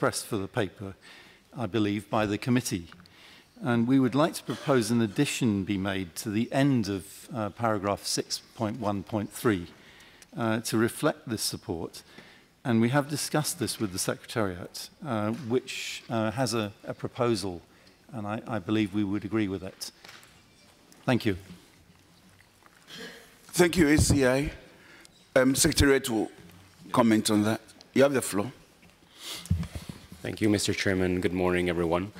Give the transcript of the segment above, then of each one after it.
request for the paper, I believe, by the committee. And we would like to propose an addition be made to the end of paragraph 6.1.3 to reflect this support. And we have discussed this with the Secretariat, which has a proposal, and I believe we would agree with it. Thank you. Thank you, ACI. Secretariat will comment on that. You have the floor. Thank you, Mr. Chairman. Good morning, everyone.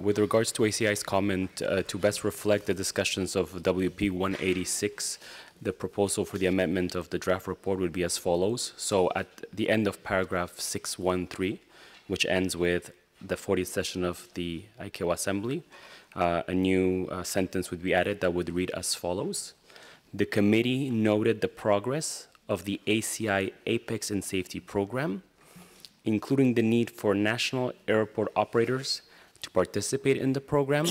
With regards to ACI's comment, to best reflect the discussions of WP 186, the proposal for the amendment of the draft report would be as follows. So at the end of paragraph 613, which ends with the 40th session of the ICAO Assembly, a new sentence would be added that would read as follows. The committee noted the progress of the ACI Apex and Safety Program, including the need for national airport operators to participate in the program,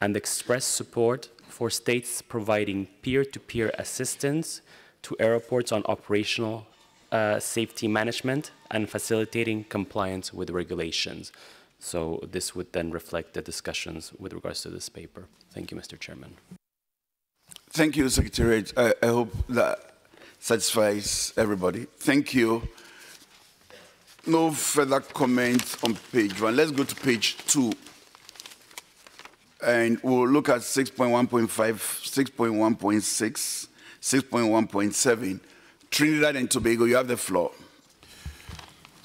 and express support for states providing peer-to-peer assistance to airports on operational safety management and facilitating compliance with regulations. So this would then reflect the discussions with regards to this paper. Thank you, Mr. Chairman. Thank you, Secretariat. I hope that satisfies everybody. Thank you. No further comments on page 1. Let's go to page 2. And we'll look at 6.1.5, 6.1.6, 6.1.7. Trinidad and Tobago, you have the floor.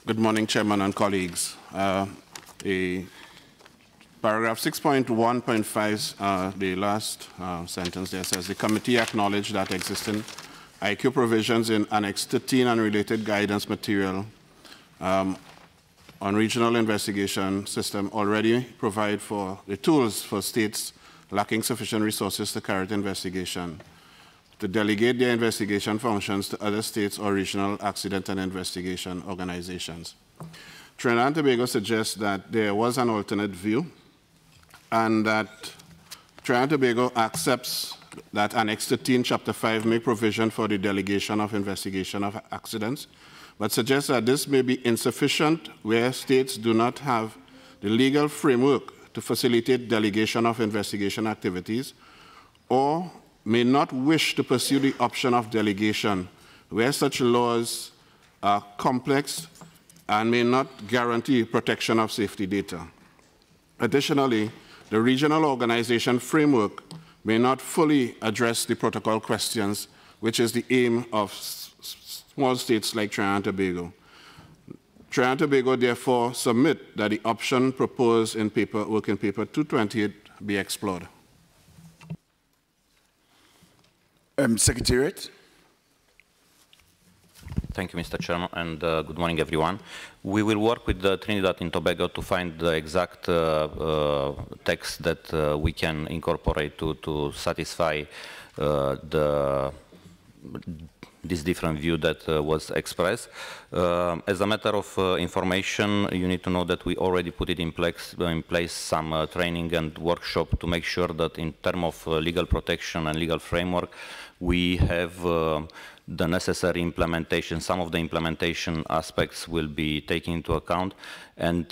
Good morning, Chairman and colleagues. Paragraph 6.1.5, the last sentence there says, the committee acknowledged that existing IQ provisions in Annex 13 and related guidance material on regional investigation system already provide for the tools for states lacking sufficient resources to carry out investigation to delegate their investigation functions to other states or regional accident and investigation organizations. Trinidad and Tobago suggests that there was an alternate view and that Trinidad and Tobago accepts that Annex 13, Chapter 5 make provision for the delegation of investigation of accidents, but suggests that this may be insufficient where states do not have the legal framework to facilitate delegation of investigation activities or may not wish to pursue the option of delegation where such laws are complex and may not guarantee protection of safety data. Additionally, the regional organization framework may not fully address the protocol questions, which is the aim of small states like Trinidad and Tobago. Trinidad and Tobago therefore submit that the option proposed in working paper 228 be explored. Secretariat. Thank you, Mr. Chairman, and good morning, everyone. We will work with Trinidad and Tobago to find the exact text that we can incorporate to satisfy this different view that was expressed. As a matter of information, you need to know that we already put it in place some training and workshop to make sure that in terms of legal protection and legal framework, we have the necessary implementation. Some of the implementation aspects will be taken into account, and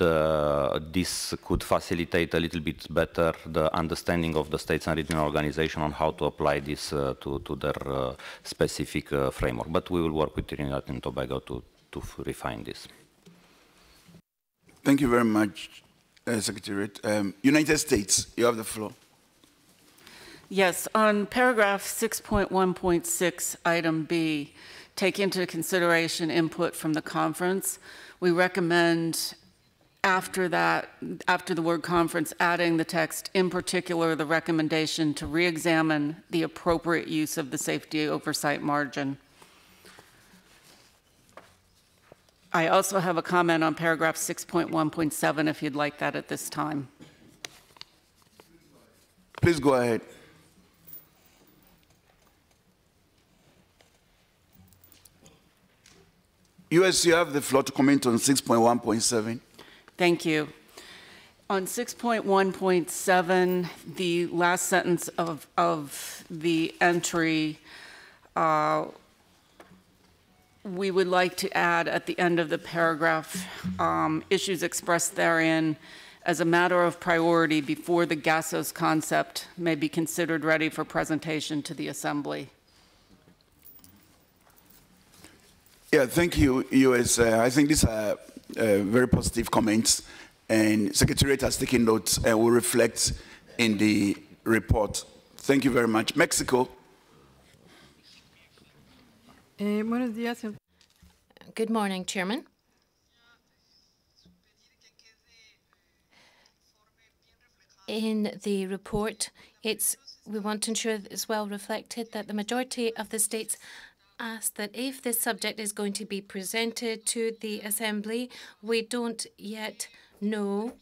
this could facilitate a little bit better the understanding of the states and regional organizations on how to apply this to their specific framework. But we will work with Trinidad and Tobago to refine this. Thank you very much, Secretariat. United States, you have the floor. Yes, on paragraph 6.1.6, item B, take into consideration input from the conference. We recommend after that, after the word conference, adding the text, in particular, the recommendation to re-examine the appropriate use of the safety oversight margin. I also have a comment on paragraph 6.1.7 if you'd like that at this time. Please go ahead. US, you have the floor to comment on 6.1.7. Thank you. On 6.1.7, the last sentence of the entry we would like to add at the end of the paragraph, issues expressed therein as a matter of priority before the GASOS concept may be considered ready for presentation to the Assembly. Yeah, thank you, I think these are very positive comments, and Secretariat has taken note and will reflect in the report. Thank you very much. Mexico. Good morning, Chairman. In the report, we want to ensure that it's well reflected that the majority of the states asked that if this subject is going to be presented to the Assembly, we don't yet know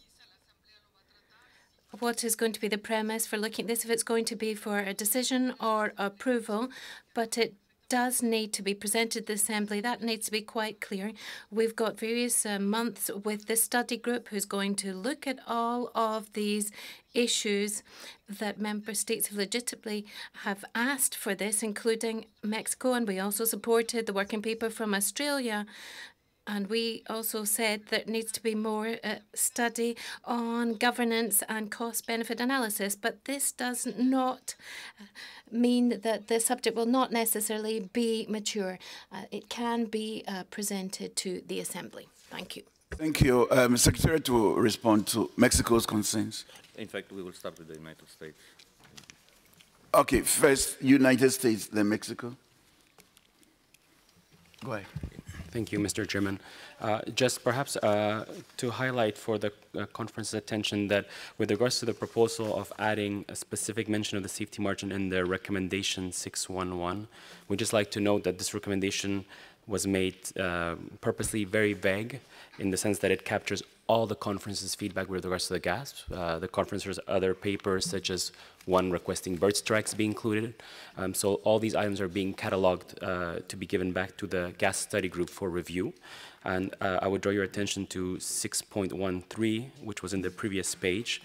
what is going to be the premise for looking at this, if it's going to be for a decision or approval, but it does need to be presented to the Assembly. That needs to be quite clear. We've got various months with this study group who's going to look at all of these issues that member states have legitimately asked for this, including Mexico, and we also supported the working paper from Australia. And we also said there needs to be more study on governance and cost-benefit analysis. But this does not mean that the subject will not necessarily be mature. It can be presented to the Assembly. Thank you. Thank you. Secretary, to respond to Mexico's concerns. In fact, we will start with the United States. Okay, first United States, then Mexico. Go ahead. Thank you, Mr. Chairman. Just perhaps to highlight for the conference's attention that with regards to the proposal of adding a specific mention of the safety margin in the recommendation 611, we'd just like to note that this recommendation was made purposely very vague in the sense that it captures all the conference's feedback with regards to the GASP. The conference's other papers, such as one requesting bird strikes, be included. So all these items are being cataloged to be given back to the GAS study group for review. And I would draw your attention to 6.13, which was in the previous page,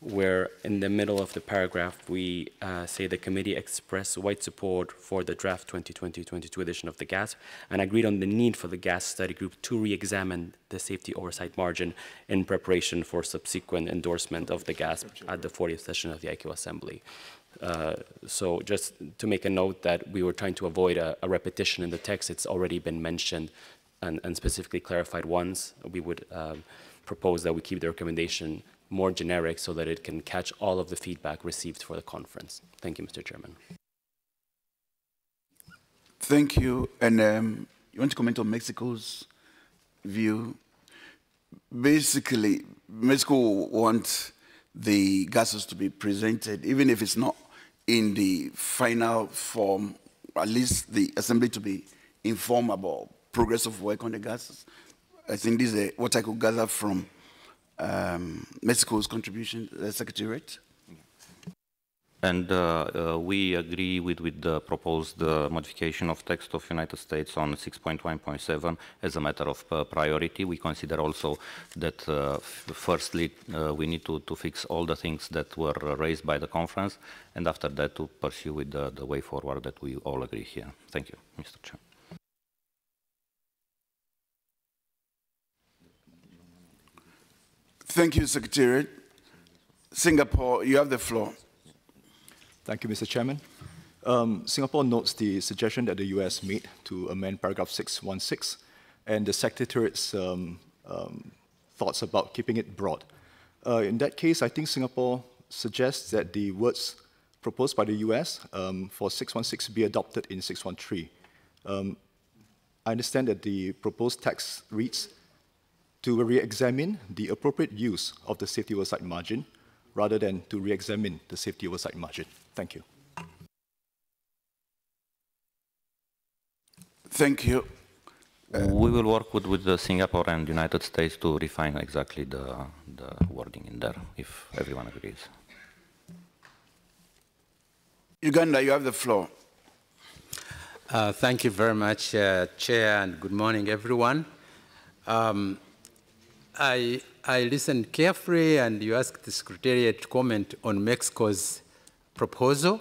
where in the middle of the paragraph we say the committee expressed wide support for the draft 2020-22 edition of the GASP and agreed on the need for the GAS study group to re-examine the safety oversight margin in preparation for subsequent endorsement of the GASP at the 40th session of the ICAO Assembly. So just to make a note that we were trying to avoid a repetition in the text. It's already been mentioned and specifically clarified once. We would propose that we keep the recommendation more generic so that it can catch all of the feedback received for the conference. Thank you, Mr. Chairman. Thank you. And you want to comment on Mexico's view? Basically, Mexico wants the GASOS to be presented, even if it's not in the final form, at least the Assembly to be informed about progress of work on the GASOS. I think this is what I could gather from Mexico's contribution, the Secretariat. And we agree with the proposed modification of text of United States on 6.1.7 as a matter of priority. We consider also that firstly we need to fix all the things that were raised by the conference, and after that to pursue with the way forward that we all agree here. Thank you, Mr. Chair. Thank you, Secretariat. Singapore, you have the floor. Thank you, Mr. Chairman. Singapore notes the suggestion that the US made to amend paragraph 616 and the Secretariat's thoughts about keeping it broad. In that case, I think Singapore suggests that the words proposed by the US for 616 be adopted in 613. I understand that the proposed text reads, to re-examine the appropriate use of the safety oversight margin rather than to re-examine the safety oversight margin. Thank you. Thank you. We will work with the Singapore and United States to refine exactly the wording in there, if everyone agrees. Uganda, you have the floor. Thank you very much, Chair, and good morning, everyone. I listened carefully, and you asked the Secretariat to comment on Mexico's proposal,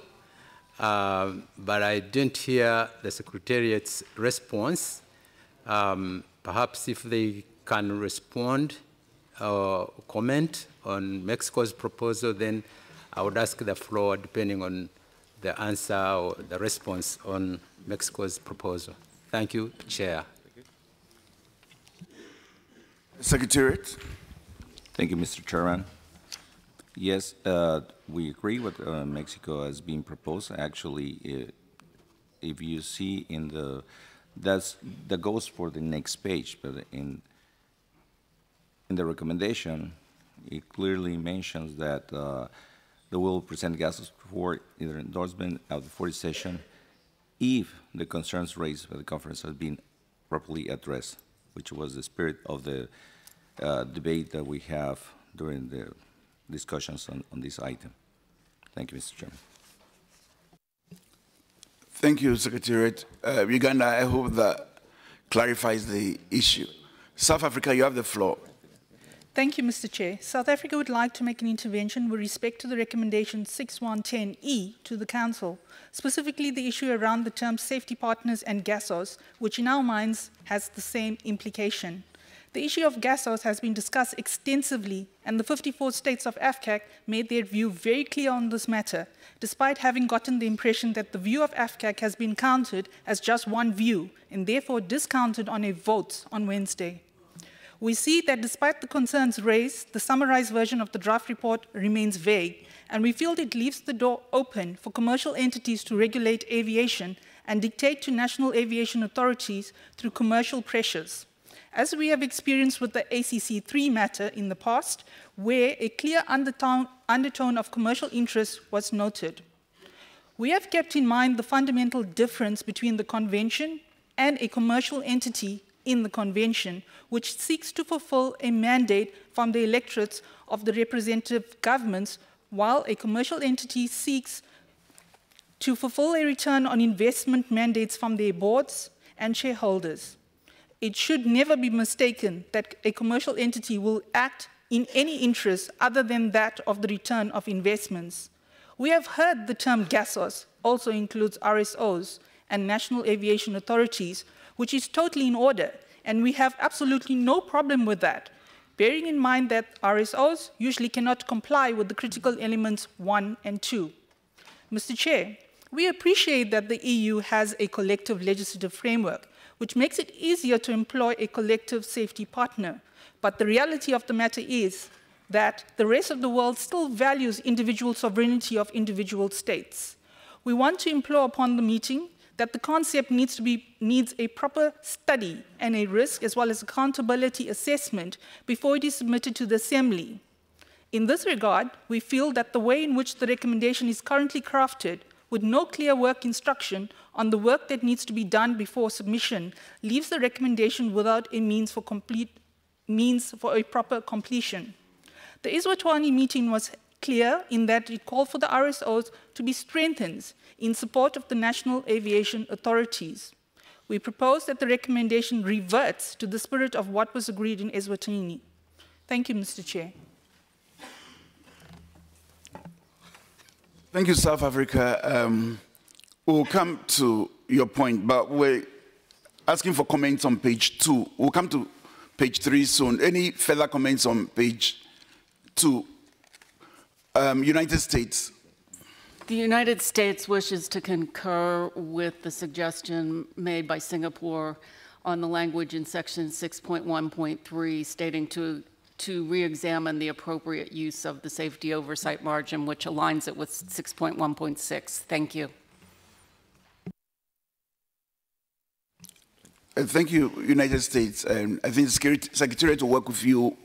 but I didn't hear the Secretariat's response Perhaps if they can respond or comment on Mexico's proposal, then I would ask the floor depending on the answer or the response on Mexico's proposal. Thank you, Chair. Secretariat. Thank you, Mr. Chairman. Yes, we agree with Mexico has been proposed. Actually, if you see in that goes for the next page, but in the recommendation, it clearly mentions that they will present GASOS for either endorsement of the 40th session if the concerns raised by the conference have been properly addressed, which was the spirit of the debate that we have during the discussions on this item. Thank you, Mr. Chairman. Thank you, Secretariat. Uganda, I hope that clarifies the issue. South Africa, you have the floor. Thank you, Mr. Chair. South Africa would like to make an intervention with respect to the recommendation 6110E to the Council, specifically the issue around the terms safety partners and GASOS, which in our minds has the same implication. The issue of GASOS has been discussed extensively, and the 54 states of AFCAC made their view very clear on this matter, despite having gotten the impression that the view of AFCAC has been counted as just one view, and therefore discounted on a vote on Wednesday. We see that despite the concerns raised, the summarized version of the draft report remains vague, and we feel it leaves the door open for commercial entities to regulate aviation and dictate to national aviation authorities through commercial pressures. As we have experienced with the ACC3 matter in the past, where a clear undertone of commercial interest was noted. We have kept in mind the fundamental difference between the convention and a commercial entity in the convention, which seeks to fulfill a mandate from the electorates of the representative governments, while a commercial entity seeks to fulfill a return on investment mandates from their boards and shareholders. It should never be mistaken that a commercial entity will act in any interest other than that of the return of investments. We have heard the term GASOS also includes RSOs and national aviation authorities, which is totally in order, and we have absolutely no problem with that, bearing in mind that RSOs usually cannot comply with the critical elements 1 and 2. Mr. Chair, we appreciate that the EU has a collective legislative framework, which makes it easier to employ a collective safety partner. But the reality of the matter is that the rest of the world still values individual sovereignty of individual states. We want to implore upon the meeting that the concept needs a proper study and a risk as well as accountability assessment before it is submitted to the Assembly. In this regard, we feel that the way in which the recommendation is currently crafted, with no clear work instruction on the work that needs to be done before submission, leaves the recommendation without a means for a proper completion. The Eswatini meeting was clear in that it called for the RSOs to be strengthened in support of the national aviation authorities. We propose that the recommendation reverts to the spirit of what was agreed in Eswatini. Thank you, Mr. Chair. Thank you, South Africa. We'll come to your point, but we're asking for comments on page 2. We'll come to page 3 soon. Any further comments on page 2? United States. The United States wishes to concur with the suggestion made by Singapore on the language in section 6.1.3 stating to re-examine the appropriate use of the safety oversight margin, which aligns it with 6.1.6. Thank you. Thank you, United States. I think the Secretariat will work with you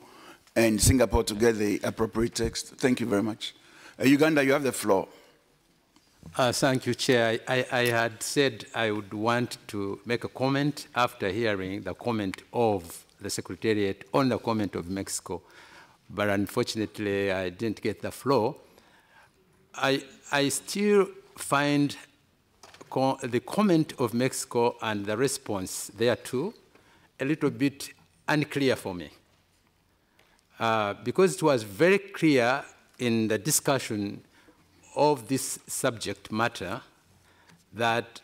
and Singapore to get the appropriate text. Thank you very much. Uganda, you have the floor. Thank you, Chair. I had said I would want to make a comment after hearing the comment of the Secretariat on the comment of Mexico, but unfortunately I didn't get the floor. I still find the comment of Mexico and the response thereto a little bit unclear for me, because it was very clear in the discussion of this subject matter that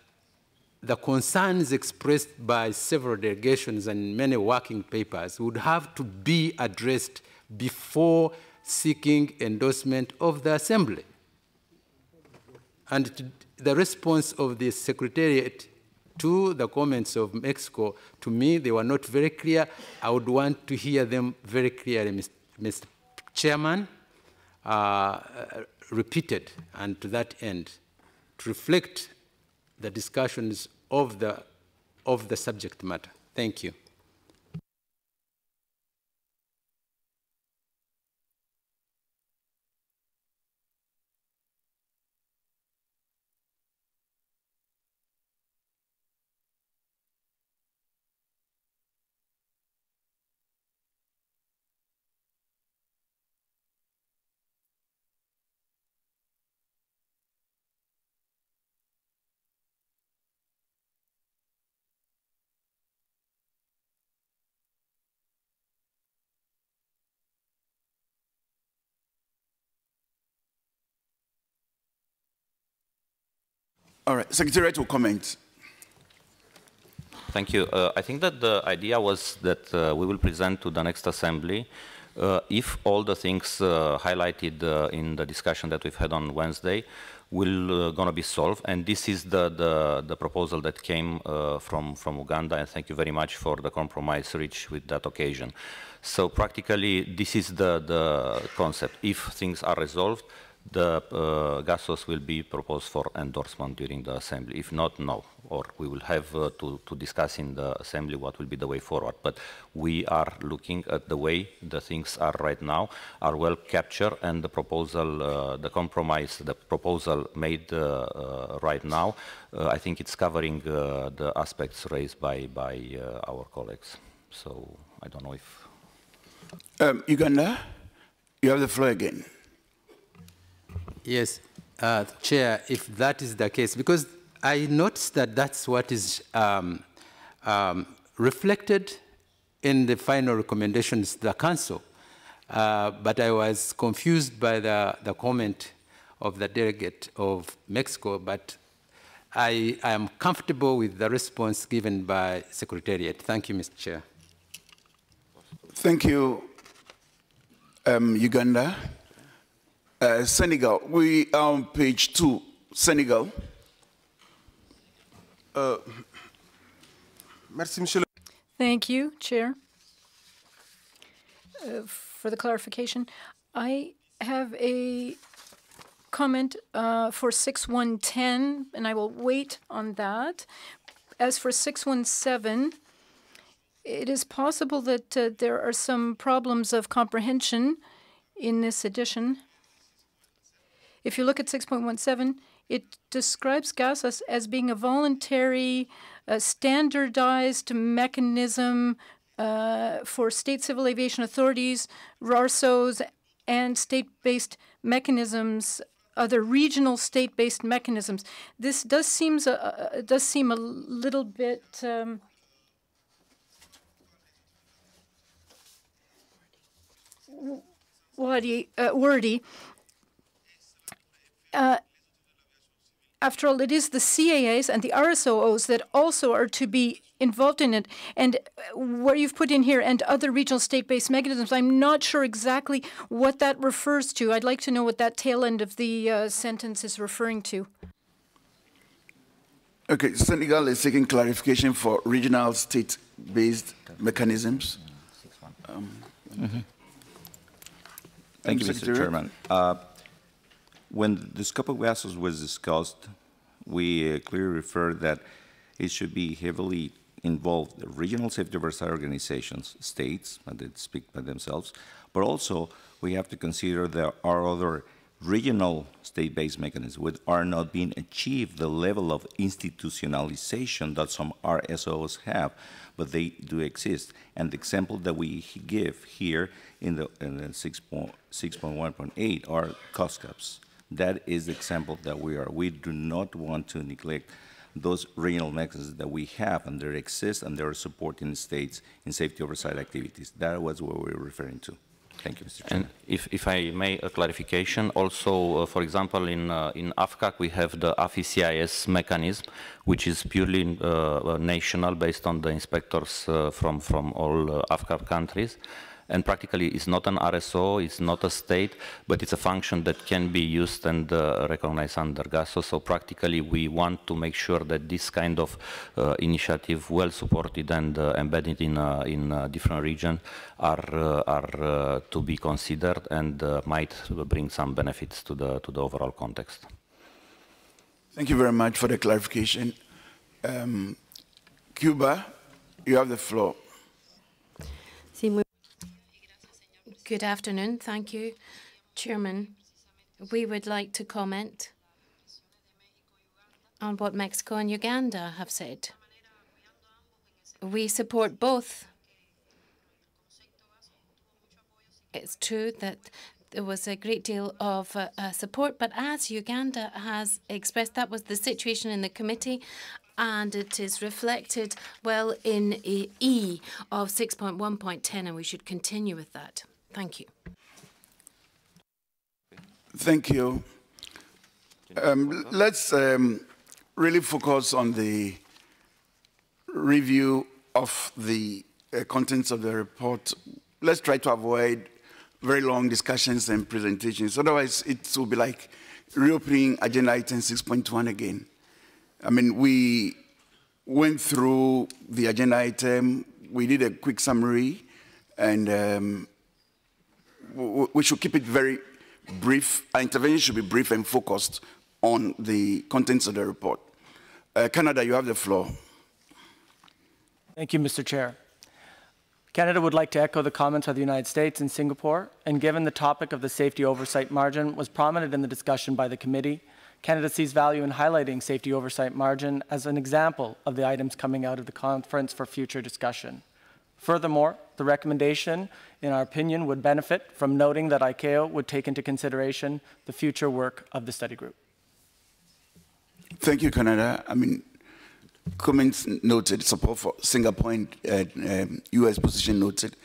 the concerns expressed by several delegations and many working papers would have to be addressed before seeking endorsement of the Assembly. And the response of the Secretariat to the comments of Mexico, to me, they were not very clear. I would want to hear them very clearly, Mr. Chairman, repeated, and to that end, to reflect the discussions of the subject matter. Thank you. All right, Secretariat will comment. Thank you. I think that the idea was that we will present to the next assembly if all the things highlighted in the discussion that we've had on Wednesday will gonna be solved, and this is the proposal that came from Uganda, and thank you very much for the compromise reached with that occasion. So practically, this is the concept. If things are resolved, the GASOS will be proposed for endorsement during the assembly. If not, no. Or we will have to discuss in the assembly what will be the way forward. But we are looking at the way the things are right now, are well captured, and the proposal, the compromise, the proposal made right now, I think it's covering the aspects raised by our colleagues. So I don't know if... Uganda, you have the floor again. Yes, Chair, if that is the case, because I noticed that that's what is reflected in the final recommendations of the Council, but I was confused by the comment of the delegate of Mexico, but I am comfortable with the response given by Secretariat. Thank you, Mr. Chair. Thank you, Uganda. Senegal, we are on page 2, Senegal. Thank you, Chair, for the clarification. I have a comment for 6110, and I will wait on that. As for 617, it is possible that there are some problems of comprehension in this edition. If you look at 6.17, it describes GASOS as being a voluntary, standardized mechanism for state civil aviation authorities, RARSOs, and state-based mechanisms, other regional state-based mechanisms. This does seem a little bit wordy. After all, it is the CAAs and the RSOOs that also are to be involved in it. And what you've put in here, and other regional state-based mechanisms, I'm not sure exactly what that refers to. I'd like to know what that tail end of the sentence is referring to. Okay, Senegal is seeking clarification for regional state-based mechanisms. Thank you, Mr. Chairman. When the scope of GASOS was discussed, we clearly referred that it should be heavily involved regional safety oversight organizations, states, and they speak by themselves, but also we have to consider there are other regional state-based mechanisms which are not being achieved the level of institutionalization that some RSOs have, but they do exist. And the example that we give here in the 6.1.8 are cost caps. That is the example that we do not want to neglect those regional mechanisms that we have, and they exist, and they are supporting states in safety oversight activities. That was what we were referring to. Thank you, Mr. Chairman. And if I may, a clarification, also, for example, in AFCAC, we have the AFI-CIS mechanism, which is purely national, based on the inspectors from all AFCAC countries. And practically, it's not an RSO, it's not a state, but it's a function that can be used and recognized under GASOS. So practically, we want to make sure that this kind of initiative, well supported and embedded in different regions, are to be considered and might bring some benefits to the overall context. Thank you very much for the clarification. Cuba, you have the floor. Good afternoon. Thank you, Chairman. We would like to comment on what Mexico and Uganda have said. We support both. It's true that there was a great deal of support, but as Uganda has expressed, that was the situation in the committee, and it is reflected well in E of 6.1.10, and we should continue with that. Thank you. Thank you. Let's really focus on the review of the contents of the report. Let's try to avoid very long discussions and presentations. Otherwise, it will be like reopening agenda item 6.1 again. I mean, we went through the agenda item. We did a quick summary, and we should keep it very brief. Our intervention should be brief and focused on the contents of the report. Canada, you have the floor. Thank you, Mr. Chair. Canada would like to echo the comments of the United States and Singapore, and given the topic of the safety oversight margin was prominent in the discussion by the committee, Canada sees value in highlighting safety oversight margin as an example of the items coming out of the conference for future discussion. Furthermore, the recommendation, in our opinion, would benefit from noting that ICAO would take into consideration the future work of the study group. Thank you, Canada. I mean, comments noted, support for Singapore and US position noted.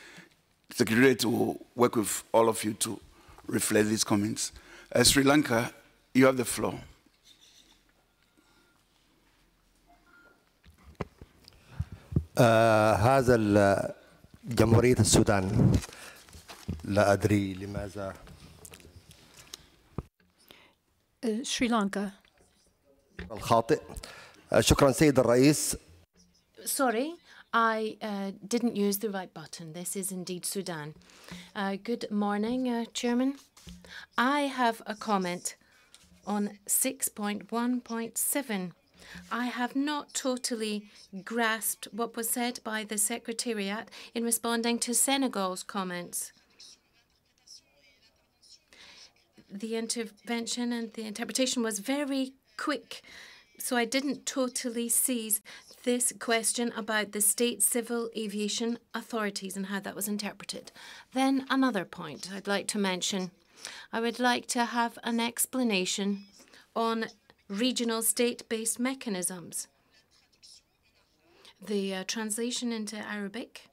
Secretariat will work with all of you to reflect these comments. Sri Lanka, you have the floor. هذا جمهورية السودان لا أدري لماذا Sri Lanka. الخاطئ شكرا سيد الرئيس. Sorry, I didn't use the right button. This is indeed Sudan. Good morning, Chairman. I have a comment on 6.1.7. I have not totally grasped what was said by the Secretariat in responding to Senegal's comments. The intervention and the interpretation was very quick, so I didn't totally seize this question about the state civil aviation authorities and how that was interpreted. Then another point I'd like to mention. I would like to have an explanation on regional state-based mechanisms. The translation into Arabic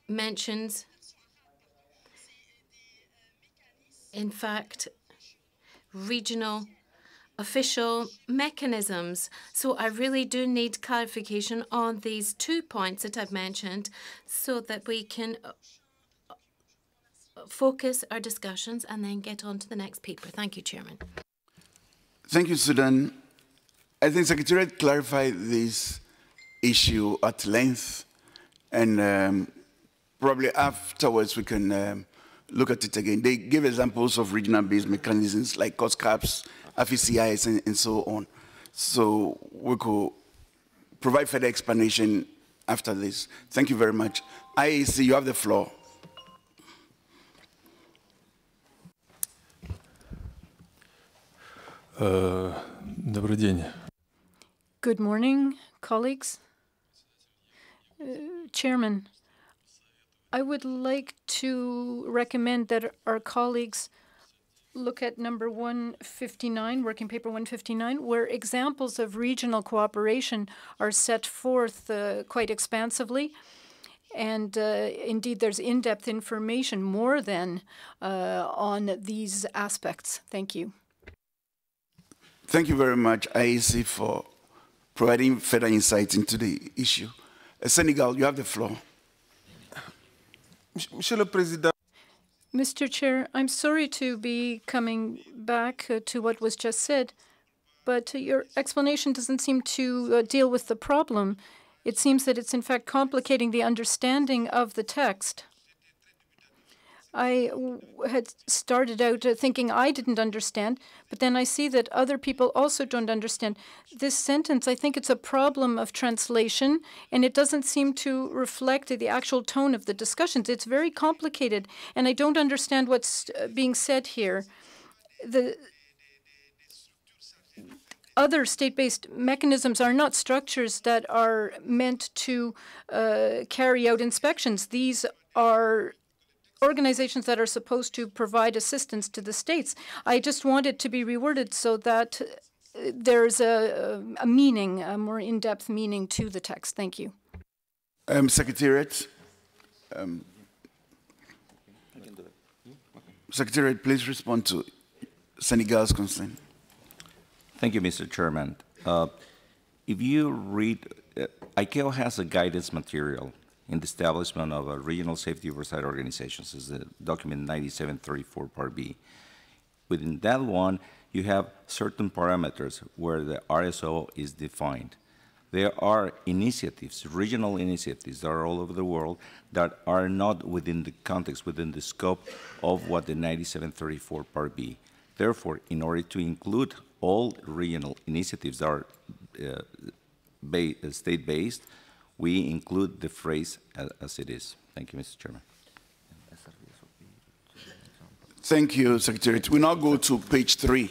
mentions, in fact, regional official mechanisms. So I really do need clarification on these 2 points that I've mentioned so that we can focus our discussions and then get on to the next paper. Thank you, Chairman. Thank you, Sudan. I think Secretariat clarified this issue at length, and probably afterwards we can look at it again. They give examples of regional-based mechanisms like cost caps, AFI-CIS, and so on. So we could provide further explanation after this. Thank you very much. IAC, you have the floor. Добрый день. Good morning, colleagues. Chairman, I would like to recommend that our colleagues look at number 159, working paper 159, where examples of regional cooperation are set forth quite expansively. And indeed, there's in-depth information more than on these aspects. Thank you. Thank you very much, IAC, for providing further insight into the issue. Senegal, you have the floor. Monsieur le Président. Mr. Chair, I'm sorry to be coming back to what was just said, but your explanation doesn't seem to deal with the problem. It seems that it's in fact complicating the understanding of the text. I had started out thinking I didn't understand, but then I see that other people also don't understand. This sentence, I think it's a problem of translation, and it doesn't seem to reflect the actual tone of the discussions. It's very complicated, and I don't understand what's being said here. The other state-based mechanisms are not structures that are meant to carry out inspections. These are organizations that are supposed to provide assistance to the states. I just want it to be reworded so that there's a meaning, a more in-depth meaning to the text. Thank you. Secretariat. Secretariat, please respond to Senegal's concern. Thank you, Mr. Chairman. If you read, ICAO has a guidance material in the establishment of a regional safety oversight organizations. Is the document 9734 Part B. Within that one, you have certain parameters where the RSO is defined. There are initiatives, regional initiatives that are all over the world that are not within the context, within the scope of what the 9734 Part B. Therefore, in order to include all regional initiatives that are state-based, we include the phrase as it is. Thank you, Mr. Chairman. Thank you, Secretary. We now go to page 3.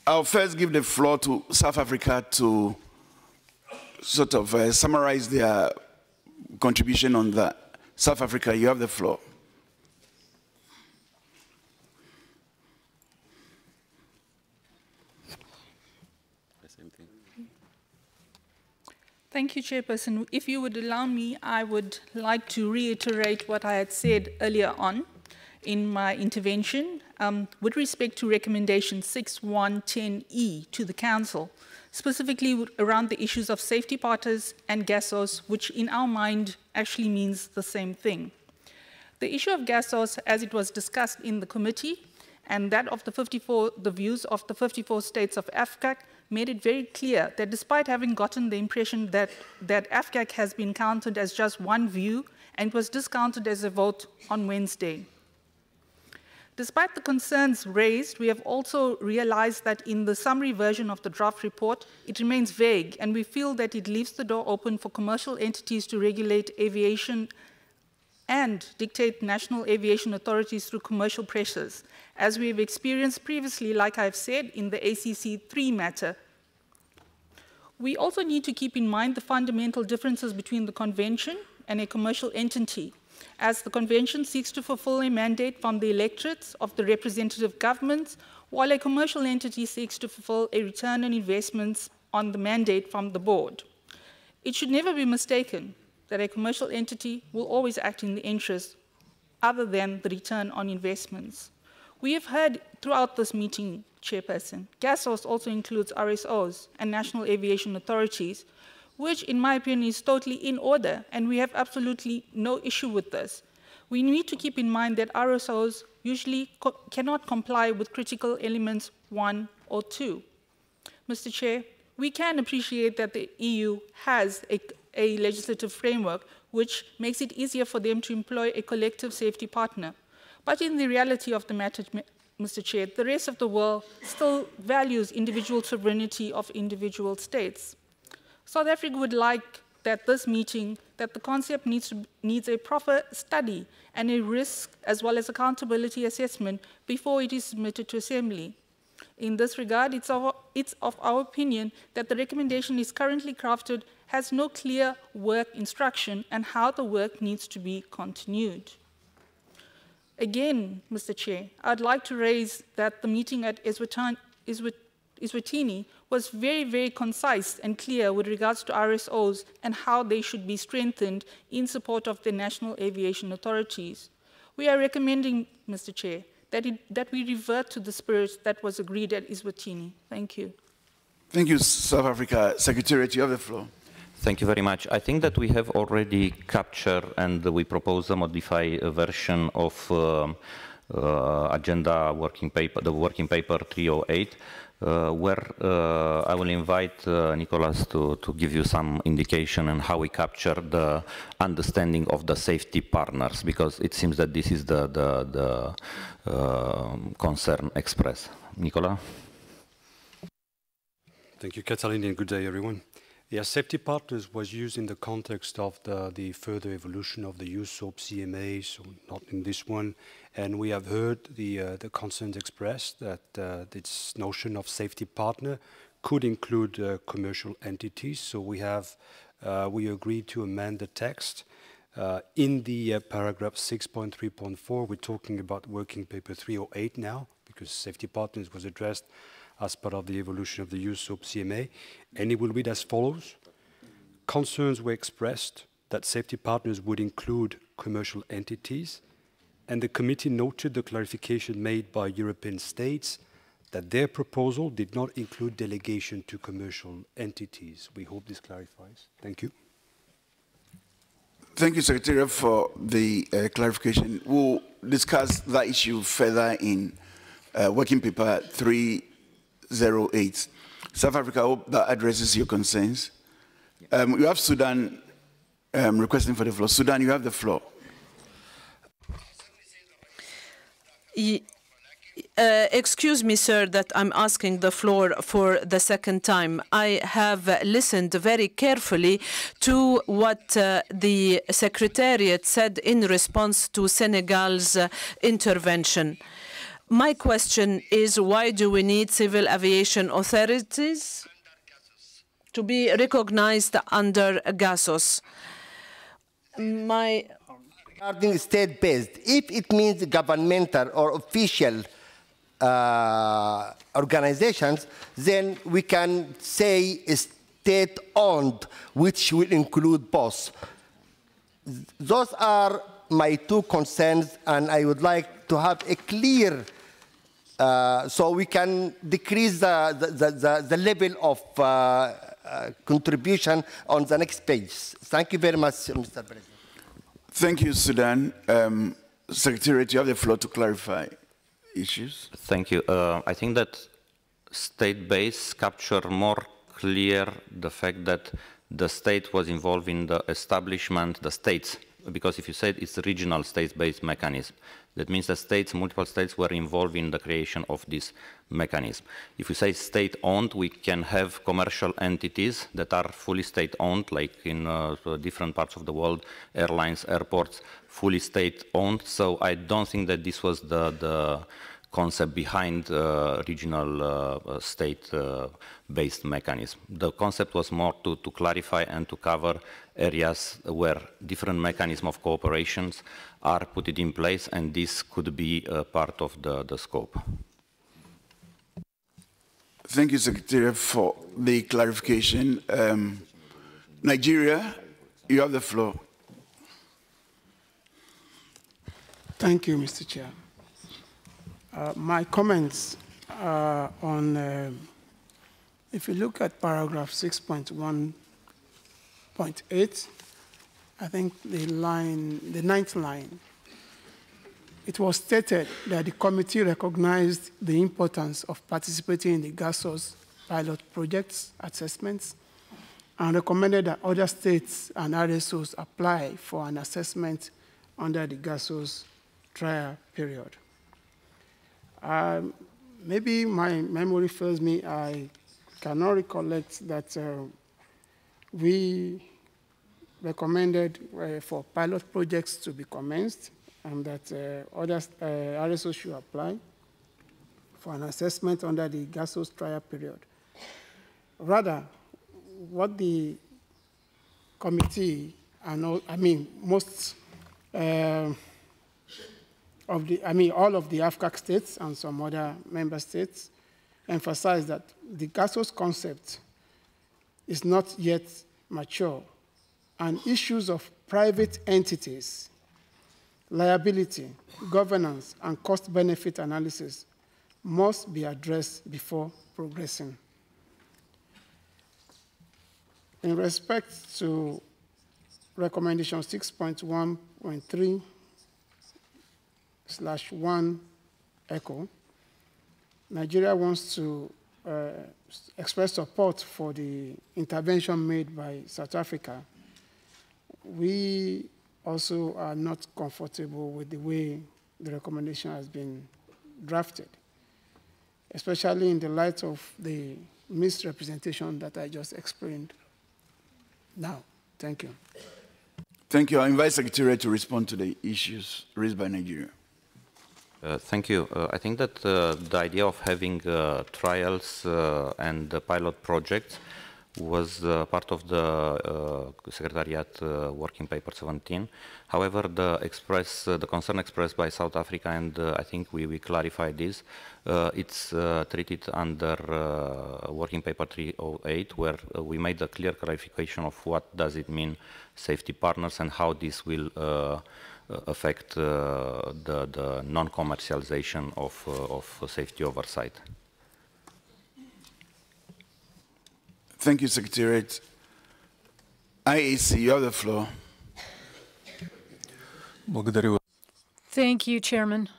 I'll first give the floor to South Africa to sort of summarize their contribution on that. South Africa, you have the floor. Thank you, Chairperson. If you would allow me, I would like to reiterate what I had said earlier on in my intervention with respect to recommendation 6110E to the Council, specifically around the issues of safety partners and GASOS, which in our mind actually means the same thing. The issue of GASOS, as it was discussed in the committee, and that of the views of the 54 states of AFCAC, made it very clear that despite having gotten the impression that AFCAC has been counted as just one view and was discounted as a vote on Wednesday. Despite the concerns raised, we have also realized that in the summary version of the draft report, it remains vague, and we feel that it leaves the door open for commercial entities to regulate aviation and dictate national aviation authorities through commercial pressures, as we have experienced previously, like I've said, in the ACC 3 matter. We also need to keep in mind the fundamental differences between the convention and a commercial entity, as the convention seeks to fulfill a mandate from the electorates of the representative governments, while a commercial entity seeks to fulfill a return on investments on the mandate from the board. It should never be mistaken that a commercial entity will always act in the interest other than the return on investments. We have heard throughout this meeting, Chairperson, GASOS also includes RSOs and national aviation authorities, which in my opinion is totally in order, and we have absolutely no issue with this. We need to keep in mind that RSOs usually cannot comply with critical elements 1 or 2. Mr. Chair, we can appreciate that the EU has a legislative framework which makes it easier for them to employ a collective safety partner. But in the reality of the matter, Mr. Chair, the rest of the world still values individual sovereignty of individual states. South Africa would like that this meeting, that the concept needs a proper study and a risk as well as accountability assessment before it is submitted to Assembly. In this regard, it's of our opinion that the recommendation is currently crafted has no clear work instruction and how the work needs to be continued. Again, Mr. Chair, I'd like to raise that the meeting at Eswatini was very, very concise and clear with regards to RSOs and how they should be strengthened in support of the national aviation authorities. We are recommending, Mr. Chair, that we revert to the spirit that was agreed at Eswatini. Thank you. Thank you, South Africa. Secretariat, you have the floor. Thank you very much. I think that we have already captured and we propose a modified version of agenda working paper, the working paper 308, where I will invite Nicolas to give you some indication on how we capture the understanding of the safety partners, because it seems that this is the concern expressed. Nicolas? Thank you, Catalina, and good day, everyone. Yeah, safety partners was used in the context of the further evolution of the USOAP CMA, so not in this one. And we have heard the concerns expressed that this notion of safety partner could include commercial entities. So we agreed to amend the text. In the paragraph 6.3.4, we're talking about working paper 308 now, because safety partners was addressed as part of the evolution of the USOAP CMA, and it will read as follows. Concerns were expressed that safety partners would include commercial entities, and the committee noted the clarification made by European states that their proposal did not include delegation to commercial entities. We hope this clarifies. Thank you. Thank you, Secretary, for the clarification. We'll discuss that issue further in working paper 308. South Africa, I hope that addresses your concerns. You have Sudan requesting for the floor. Sudan, you have the floor. Excuse me, sir, that I'm asking the floor for the second time. I have listened very carefully to what the Secretariat said in response to Senegal's intervention. My question is, why do we need civil aviation authorities to be recognized under GASOS? Regarding state-based, if it means governmental or official organizations, then we can say state-owned, which will include both. Those are my two concerns, and I would like to have a clear so we can decrease the level of contribution on the next page. Thank you very much, Mr. President. Thank you, Sudan. Secretariat, you have the floor to clarify issues. Thank you. I think that state-based capture more clear the fact that the state was involved in the establishment, the states, because if you said it's a regional state-based mechanism, that means that states, multiple states were involved in the creation of this mechanism. If we say state-owned, we can have commercial entities that are fully state-owned, like in different parts of the world, airlines, airports, fully state-owned. So I don't think that this was the concept behind regional state-based mechanism. The concept was more to clarify and to cover areas where different mechanisms of cooperations are put in place, and this could be part of the scope. Thank you, Secretary, for the clarification. Nigeria, you have the floor. Thank you, Mr. Chair. My comments on, if you look at paragraph 6.1.8, I think the ninth line, it was stated that the committee recognized the importance of participating in the GASOS pilot projects assessments and recommended that other states and RSOs apply for an assessment under the GASOS trial period. Maybe my memory fails me. I cannot recollect that we recommended for pilot projects to be commenced and that other RSOs should apply for an assessment under the GASOS trial period. Rather, what the committee, most all of the AFCAC states and some other member states emphasize that the GASOS concept is not yet mature, and issues of private entities, liability, governance, and cost-benefit analysis must be addressed before progressing. In respect to recommendation 6.1.3/1 ECHO, Nigeria wants to express support for the intervention made by South Africa. We also are not comfortable with the way the recommendation has been drafted, especially in the light of the misrepresentation that I just explained now. Thank you. Thank you. I invite Secretariat to respond to the issues raised by Nigeria. Thank you. I think that the idea of having trials and pilot projects was part of the Secretariat Working Paper 17. However, the concern expressed by South Africa, and I think we clarified this, it's treated under Working Paper 308, where we made a clear clarification of what does it mean safety partners and how this will affect the non-commercialization of safety oversight. Thank you, Secretariat. IAC, you have the floor. Thank you, Chairman.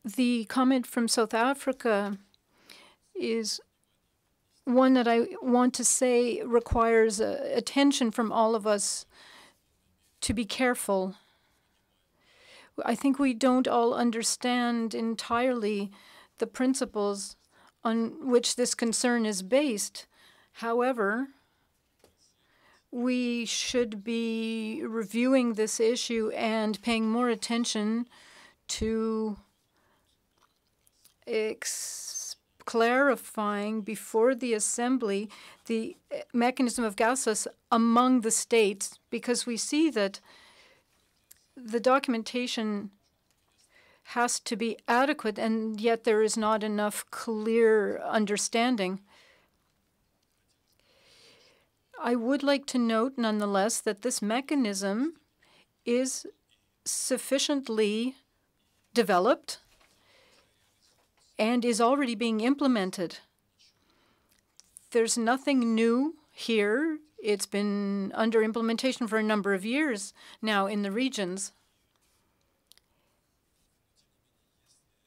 The comment from South Africa is one that I want to say requires attention from all of us to be careful. I think we don't all understand entirely the principles on which this concern is based. However, we should be reviewing this issue and paying more attention to clarifying before the Assembly the mechanism of GASOS among the states, because we see that the documentation has to be adequate, and yet there is not enough clear understanding. I would like to note, nonetheless, that this mechanism is sufficiently developed and is already being implemented. There's nothing new here. It's been under implementation for a number of years now in the regions.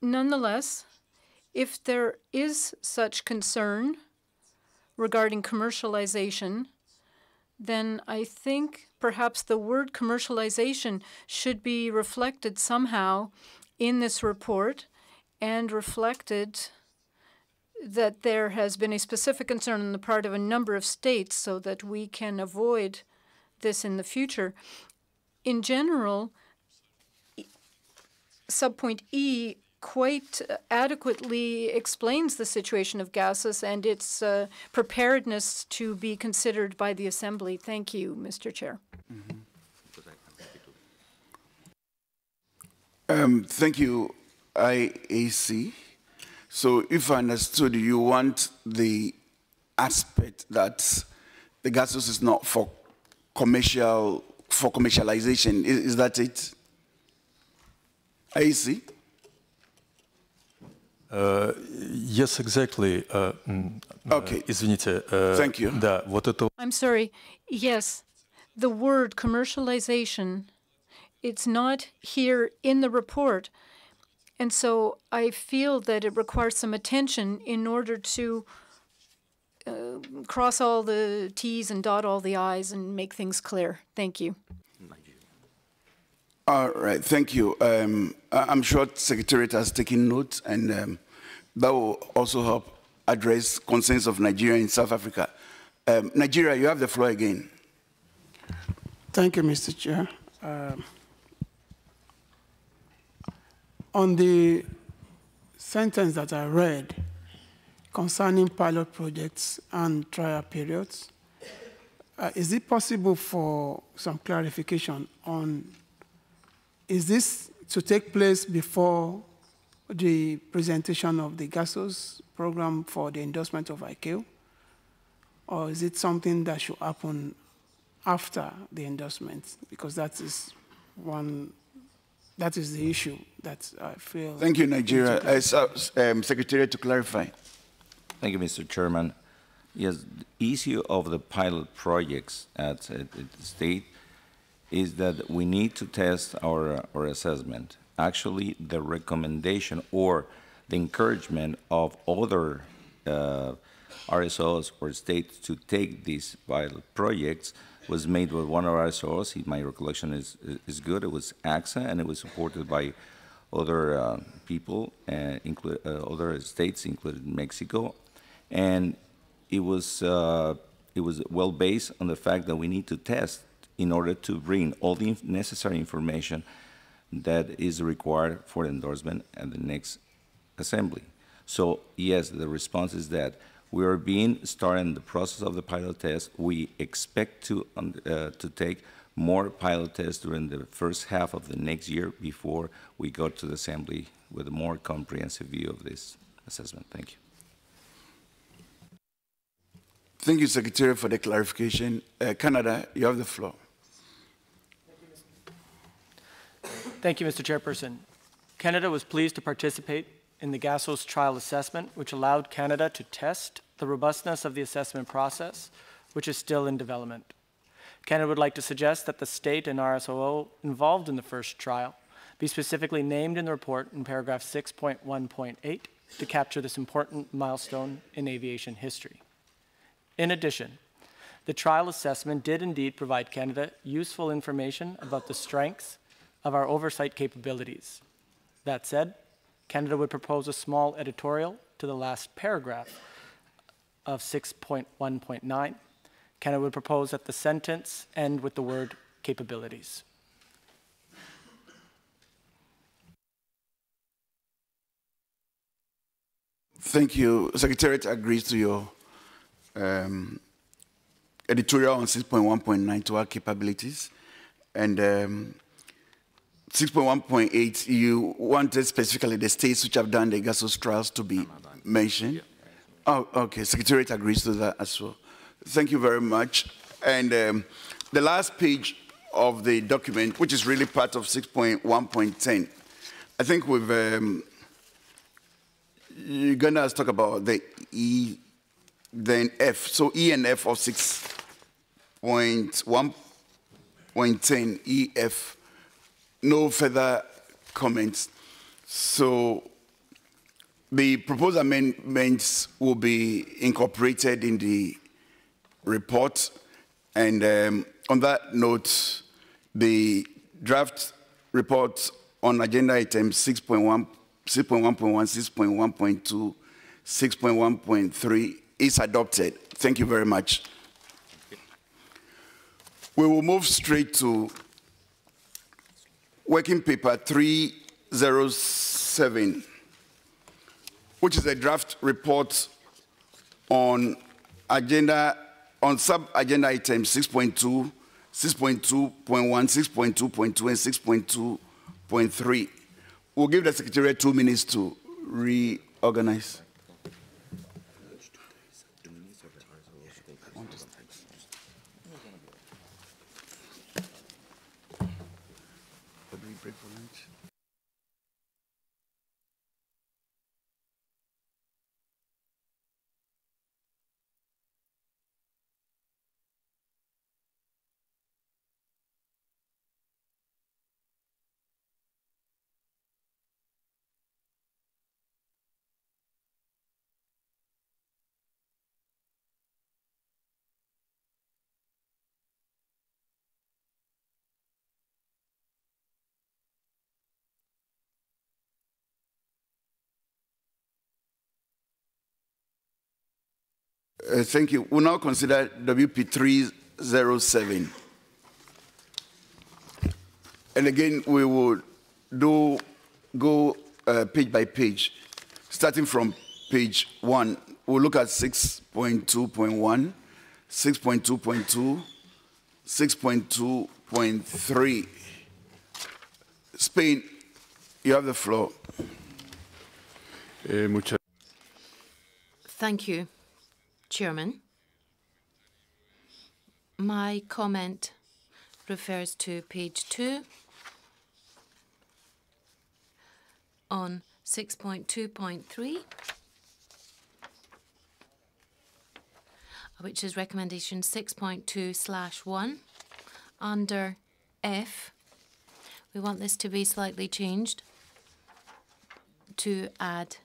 Nonetheless, if there is such concern regarding commercialization, then I think perhaps the word commercialization should be reflected somehow in this report and reflected that there has been a specific concern on the part of a number of states so that we can avoid this in the future. In general, subpoint E quite adequately explains the situation of GASOS and its preparedness to be considered by the Assembly. Thank you, Mr. Chair. Thank you, IAC. So if I understood, you want the aspect that the GASOS is not for commercialization. Is that it? IAC? Yes, exactly. Okay. Извините. Thank you. Да, вот это... I'm sorry. Yes, the word commercialization, it's not here in the report. And so I feel that it requires some attention in order to cross all the T's and dot all the I's and make things clear. Thank you. All right, thank you. I'm sure Secretariat has taken note, and that will also help address concerns of Nigeria and South Africa. Nigeria, you have the floor again. Thank you, Mr. Chair. On the sentence that I read concerning pilot projects and trial periods, is it possible for some clarification on, is this to take place before the presentation of the GASOS program for the endorsement of ICAO? Or is it something that should happen after the endorsement? Because that is the issue that I feel. Thank you, Nigeria. Secretary, to clarify. Thank you, Mr. Chairman. Yes, the issue of the pilot projects at the state is that we need to test our assessment. Actually, the recommendation or the encouragement of other RSOs or states to take these pilot projects was made with one of our RSOs. My recollection is good. It was AXA, and it was supported by other people, other states, including Mexico, and it was well based on the fact that we need to test in order to bring all the necessary information that is required for endorsement at the next assembly. So yes, the response is that we are starting the process of the pilot test. We expect to take more pilot tests during the first half of the next year before we go to the assembly with a more comprehensive view of this assessment. Thank you. Thank you, Secretary, for the clarification. Canada, you have the floor. Thank you, Mr. Chairperson. Canada was pleased to participate in the GASOS trial assessment, which allowed Canada to test the robustness of the assessment process, which is still in development. Canada would like to suggest that the state and RSOO involved in the first trial be specifically named in the report in paragraph 6.1.8 to capture this important milestone in aviation history. In addition, the trial assessment did indeed provide Canada useful information about the strengths of our oversight capabilities. That said, Canada would propose a small editorial to the last paragraph of 6.1.9. Canada would propose that the sentence end with the word capabilities. Thank you. Secretariat agrees to your editorial on 6.1.9 to our capabilities. And 6.1.8, you wanted specifically the states which have done the GASOS trials to be mentioned. Oh, okay. Secretariat agrees to that as well. Thank you very much. And the last page of the document, which is really part of 6.1.10, I think we've you're going to talk about the E, then F. So E and F of 6.1.10, EF, no further comments. So the proposed amendments will be incorporated in the report. And on that note, the draft report on agenda item 6.1, 6.1.1, 6.1.2, 6.1.3 is adopted. Thank you very much. We will move straight to working paper 307, which is a draft report on sub-agenda items 6.2, 6.2.1, 6.2.2, and 6.2.3. We'll give the Secretariat 2 minutes to reorganize. Break for lunch. Thank you. We'll now consider WP 307. And again, we will go page by page. Starting from page 1, we'll look at 6.2.1, 6.2.2, 6.2.3. Spain, you have the floor. Thank you, Chairman. My comment refers to page 2 on 6.2.3, which is recommendation 6.2/1 under F. We want this to be slightly changed to add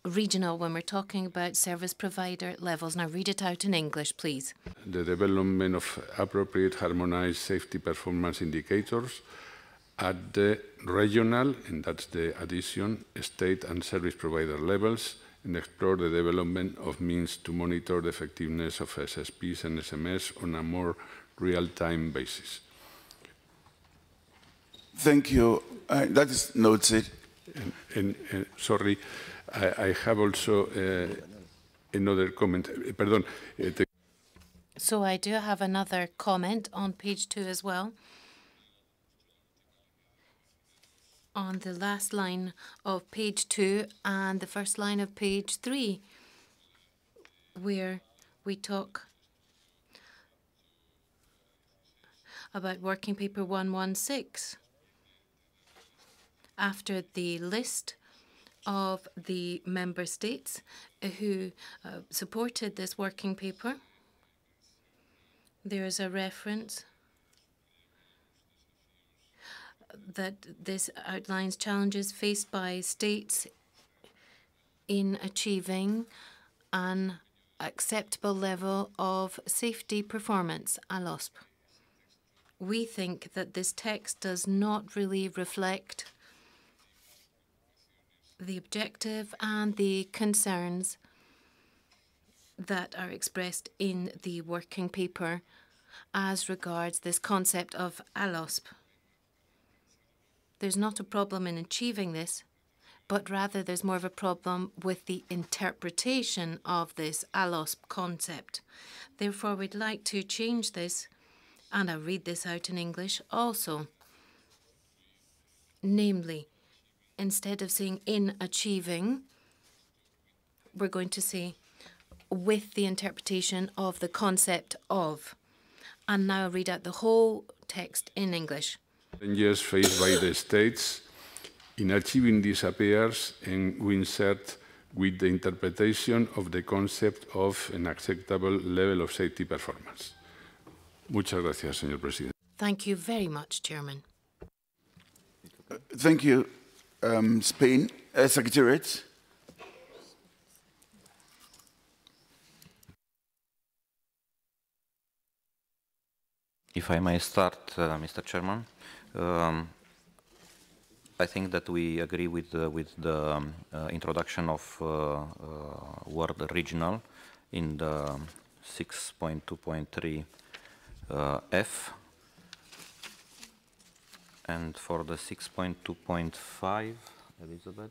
regional when we're talking about service provider levels. Now read it out in English, please. The development of appropriate harmonized safety performance indicators at the regional, and that's the addition, state and service provider levels, and explore the development of means to monitor the effectiveness of SSPs and SMS on a more real-time basis. Thank you. That is noted. Sorry, I have also another comment. Pardon. So I do have another comment on page 2 as well. On the last line of page 2 and the first line of page 3, where we talk about working paper 116. After the list of the member states who supported this working paper, there is a reference that this outlines challenges faced by states in achieving an acceptable level of safety performance, ALOSP. We think that this text does not really reflect the objective and the concerns that are expressed in the working paper as regards this concept of ALOSP. There's not a problem in achieving this, but rather there's more of a problem with the interpretation of this ALOSP concept. Therefore, we'd like to change this, and I'll read this out in English also. Namely, instead of saying in achieving, we're going to say with the interpretation of the concept of. And now I'll read out the whole text in English. Challenges faced by the states in achieving these appears, and we insert with the interpretation of the concept of an acceptable level of safety performance. Muchas gracias, señor presidente. Thank you very much, Chairman. Thank you, Spain. Secretariat. If I may start, Mr. Chairman, I think that we agree with the introduction of word regional in the 6.2.3 F, and for the 6.2.5, Elizabeth.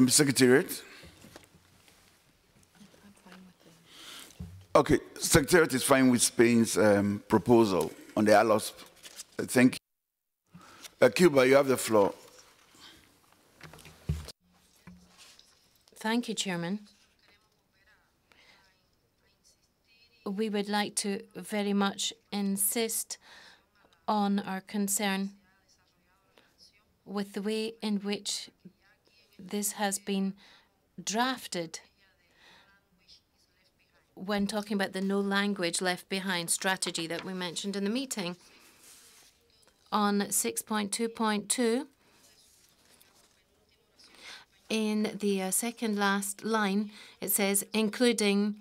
Secretariat. Okay, Secretariat is fine with Spain's proposal on the ALOSP. Thank you. Cuba, you have the floor. Thank you, Chairman. We would like to very much insist on our concern with the way in which this has been drafted when talking about the no language left behind strategy that we mentioned in the meeting. On 6.2.2, in the second last line, it says, including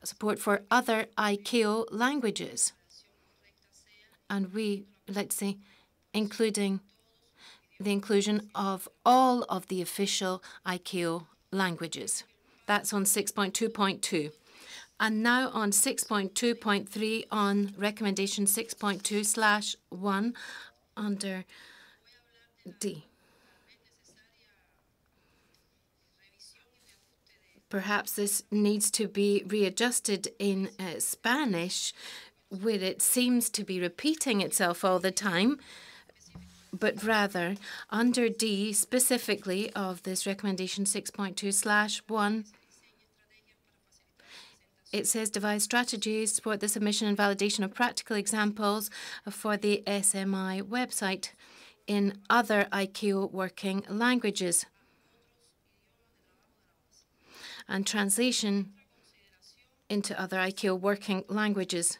support for other ICAO languages. And we would like to say, including the inclusion of all of the official ICAO languages. That's on 6.2.2. And now on 6.2.3 on recommendation 6.2/1 under D. Perhaps this needs to be readjusted in Spanish, where it seems to be repeating itself all the time, but rather under D specifically of this recommendation 6.2/1, it says devise strategies to support the submission and validation of practical examples for the SMI website in other ICAO working languages. And translation into other ICAO working languages.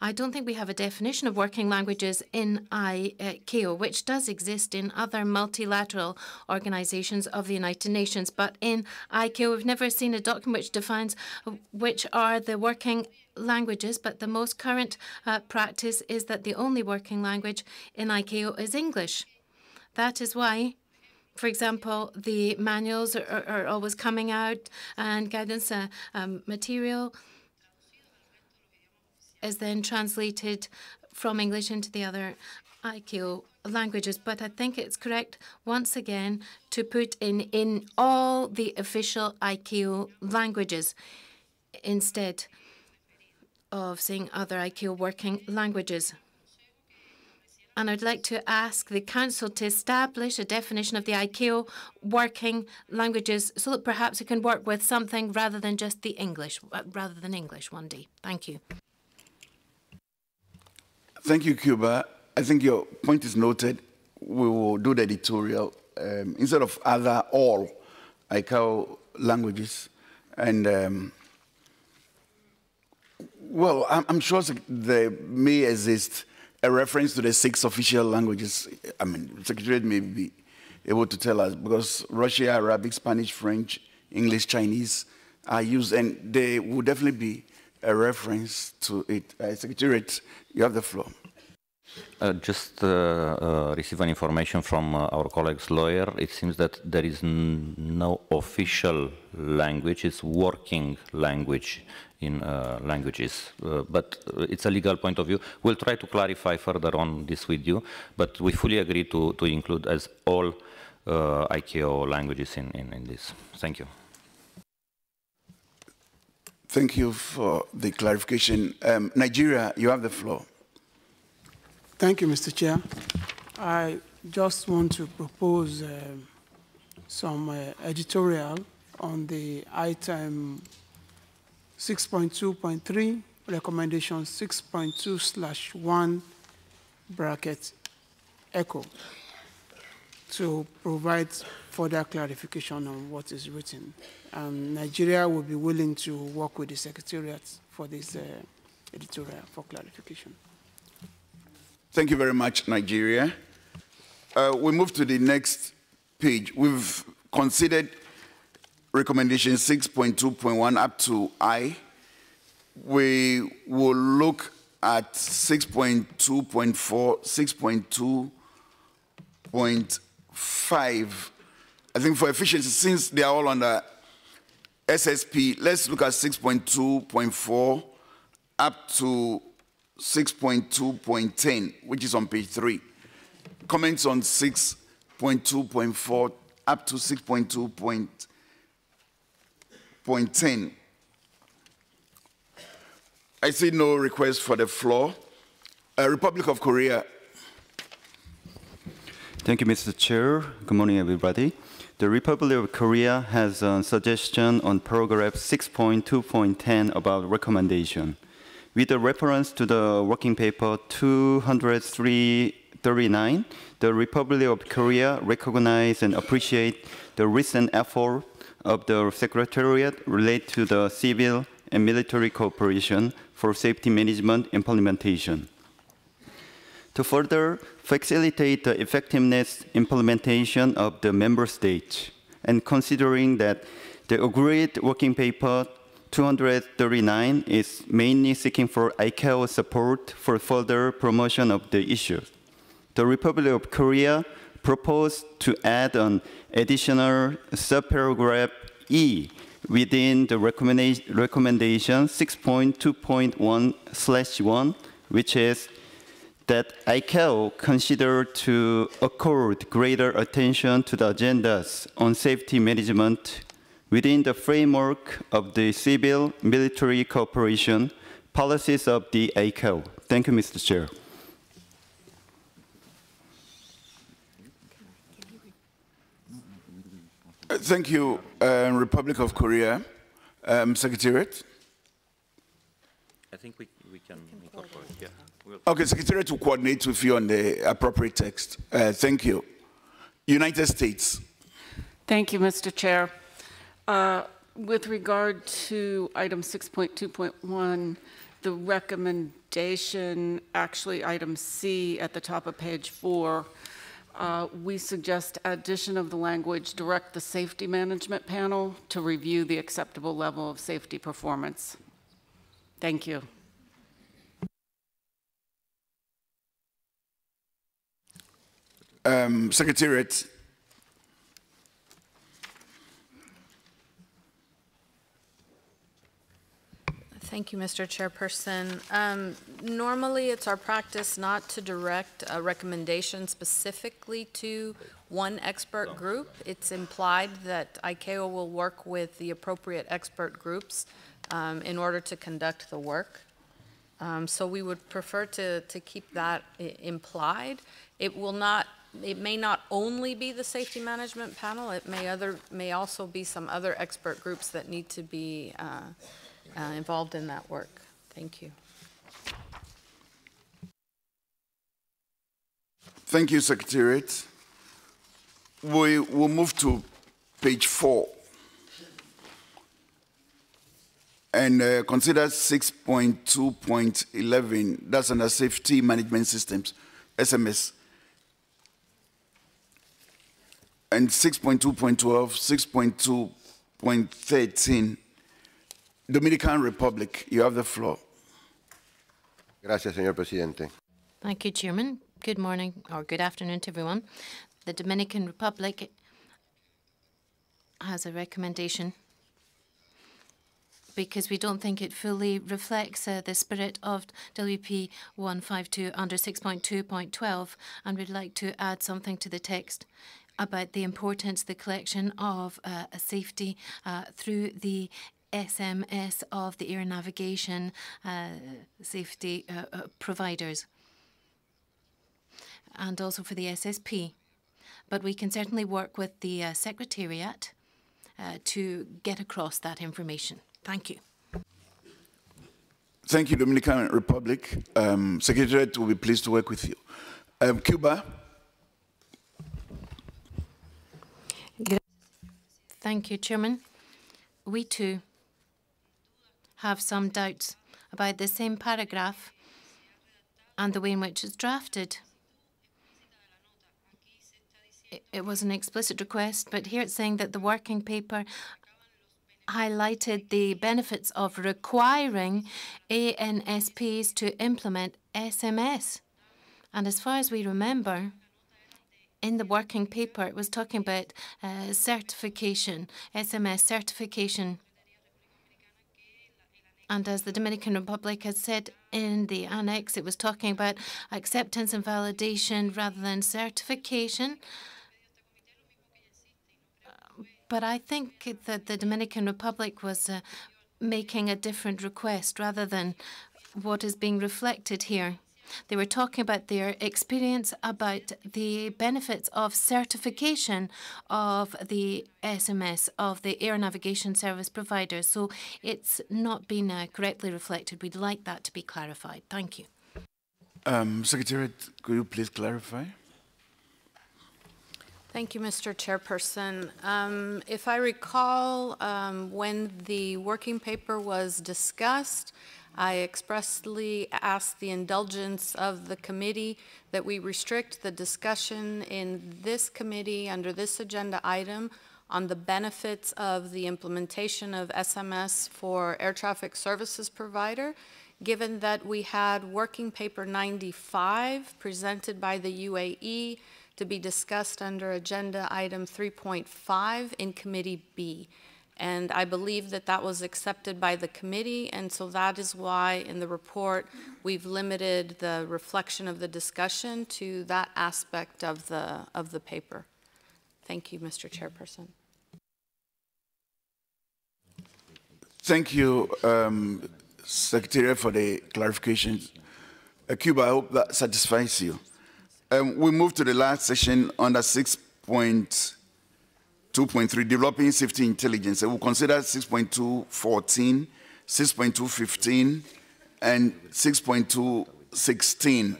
I don't think we have a definition of working languages in ICAO, which does exist in other multilateral organizations of the United Nations. But in ICAO, we've never seen a document which defines which are the working languages. But the most current practice is that the only working language in ICAO is English. That is why, for example, the manuals are always coming out, and guidance material is then translated from English into the other ICAO languages. But I think it's correct, once again, to put in all the official ICAO languages instead of saying other ICAO working languages. And I'd like to ask the Council to establish a definition of the ICAO working languages so that perhaps it can work with something rather than just the English, one day. Thank you. Thank you, Cuba. I think your point is noted. We will do the editorial instead of other all ICAO languages. And well, I'm sure there may exist a reference to the 6 official languages. I mean, the Secretariat may be able to tell us, because Russian, Arabic, Spanish, French, English, Chinese are used, and there will definitely be a reference to it. Secretariat, you have the floor. Just receive an information from our colleague's lawyer. It seems that there is no official language. It's working language in languages. But it's a legal point of view. We'll try to clarify further on this with you, but we fully agree to include as all ICAO languages in this. Thank you. Thank you for the clarification. Nigeria, you have the floor. Thank you, Mr. Chair. I just want to propose some editorial on the item 6.2.3, recommendation 6.2/1, bracket echo, to provide further clarification on what is written. Nigeria will be willing to work with the Secretariat for this editorial for clarification. Thank you very much, Nigeria. We move to the next page. We've considered recommendation 6.2.1 up to I. We will look at 6.2.4, 6.2.5. I think for efficiency, since they are all under SSP, let's look at 6.2.4 up to 6.2.10, which is on page 3. Comments on 6.2.4 up to 6.2.10. I see no request for the floor. Republic of Korea. Thank you, Mr. Chair. Good morning, everybody. The Republic of Korea has a suggestion on paragraph 6.2.10 about recommendation. With a reference to the working paper 203/39, the Republic of Korea recognizes and appreciates the recent effort of the Secretariat related to the civil and military cooperation for safety management implementation. to further facilitate the effectiveness implementation of the member states, and considering that the agreed working paper 239 is mainly seeking for ICAO support for further promotion of the issue. The Republic of Korea proposed to add an additional subparagraph E within the recommendation 6.2.1/1, which is that ICAO consider to accord greater attention to the agendas on safety management within the framework of the civil-military cooperation policies of the ICAO. Thank you, Mr. Chair. Thank you, Republic of Korea. Secretariat? I think we can incorporate, yeah. Okay, Secretariat will coordinate with you on the appropriate text. Thank you. United States. Thank you, Mr. Chair. With regard to item 6.2.1, the recommendation, actually item C at the top of page 4, we suggest addition of the language, direct the safety management panel to review the acceptable level of safety performance. Thank you. Secretariat. Thank you, Mr. Chairperson. Normally, it's our practice not to direct a recommendation specifically to one expert group. It's implied that ICAO will work with the appropriate expert groups in order to conduct the work. So we would prefer to keep that implied. It may not only be the safety management panel. It may also be some other expert groups that need to be involved in that work. Thank you. Thank you, Secretariat. We will move to page 4 and consider 6.2.11. That's under Safety Management Systems, SMS. And 6.2.12, 6.2.13. Dominican Republic, you have the floor. Gracias, señor presidente. Thank you, Chairman. Good morning or good afternoon to everyone. The Dominican Republic has a recommendation because we don't think it fully reflects the spirit of WP 152 under 6.2.12, and we'd like to add something to the text about the importance of the collection of safety through the SMS of the air navigation safety providers, and also for the SSP. But we can certainly work with the Secretariat to get across that information. Thank you. Thank you, Dominican Republic. Secretariat will be pleased to work with you. Cuba. Thank you, Chairman. We too have some doubts about the same paragraph and the way in which it's drafted. It was an explicit request, but here it's saying that the working paper highlighted the benefits of requiring ANSPs to implement SMS. And as far as we remember, in the working paper, it was talking about certification, SMS certification. And as the Dominican Republic has said in the annex, it was talking about acceptance and validation rather than certification. But I think that the Dominican Republic was making a different request rather than what is being reflected here. They were talking about their experience about the benefits of certification of the SMS of the air navigation service providers. So it's not been correctly reflected. We'd like that to be clarified. Thank you. Secretariat, could you please clarify? Thank you, Mr. Chairperson. If I recall, when the working paper was discussed, I expressly ask the indulgence of the committee that we restrict the discussion in this committee under this agenda item on the benefits of the implementation of SMS for air traffic services provider, given that we had working paper 95 presented by the UAE to be discussed under agenda item 3.5 in committee B. And I believe that that was accepted by the committee, and so that is why in the report we've limited the reflection of the discussion to that aspect of the paper. Thank you, Mr. Chairperson. Thank you, Secretary, for the clarifications. Cuba, I hope that satisfies you. We move to the last session under 6.2.3, Developing Safety Intelligence. We'll consider 6.2.14, 6.2.15, and 6.2.16.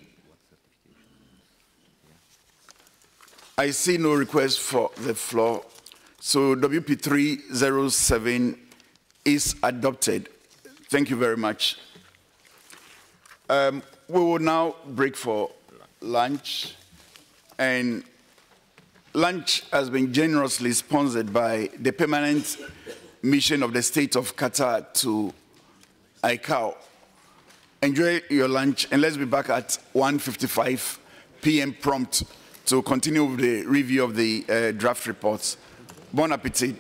I see no request for the floor, so WP 307 is adopted. Thank you very much. We will now break for lunch, and lunch has been generously sponsored by the permanent mission of the state of Qatar to ICAO. Enjoy your lunch, and let's be back at 1:55 p.m. prompt to continue with the review of the draft reports. Bon appetit.